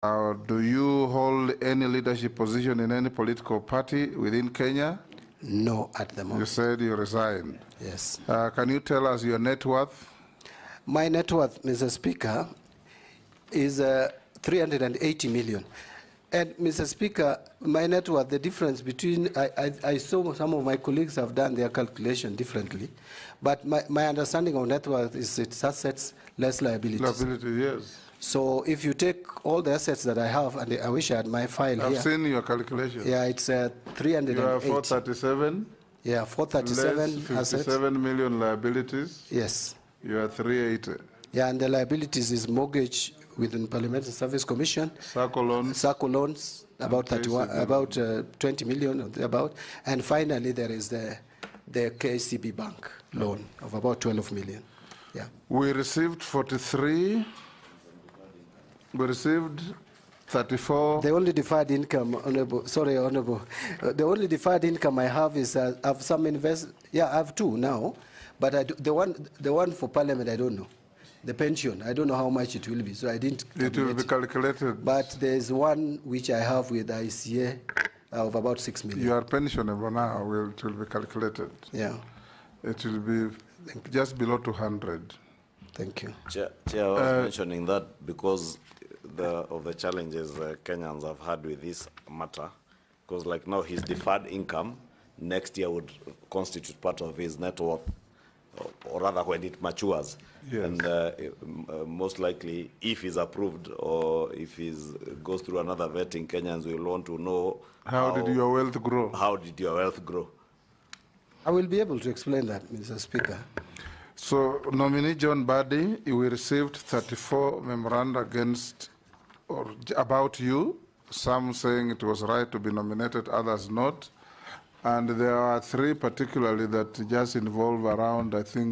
Do you hold any leadership position in any political party within Kenya? No, at the moment. You said you resigned. Yes. Can you tell us your net worth? My net worth, Mr. Speaker, is 380 million. And Mr. Speaker, my net worth, the difference between, I saw some of my colleagues have done their calculation differently, but my understanding of net worth is it's assets less liabilities. Liability, yes. So if you take all the assets that I have, and I wish I had my file here. I've seen your calculation. Yeah, it's 380. You are 437. Yeah, 437 less 57 assets. million liabilities. Yes. You are 380. Yeah, and the liabilities is mortgage within Parliamentary Service Commission. Circle loans, about 20 million or about. And finally, there is the KCB Bank loan of about 12 million. Yeah. We received 43. We received 34. The only deferred income, Honorable, the only deferred income I have is I have some I have two now, but the one for Parliament, I don't know. The pension, I don't know how much it will be, so I didn't. It will be calculated. But there's one which I have with ICA of about 6 million. Your pensionable now it will be calculated. Yeah. It will be just below 200. Thank you. Chair, I was mentioning that because of the challenges Kenyans have had with this matter, because like now his deferred income next year would constitute part of his net worth, or rather when it matures. Yes. And most likely, if he's approved or if he goes through another vetting, Kenyans will want to know how did your wealth grow? How did your wealth grow? I will be able to explain that, Mr. Speaker. So, nominee John Mbadi, we received 34 memoranda against or about you, some saying it was right to be nominated, others not. And there are 3 particularly that just involve around, I think,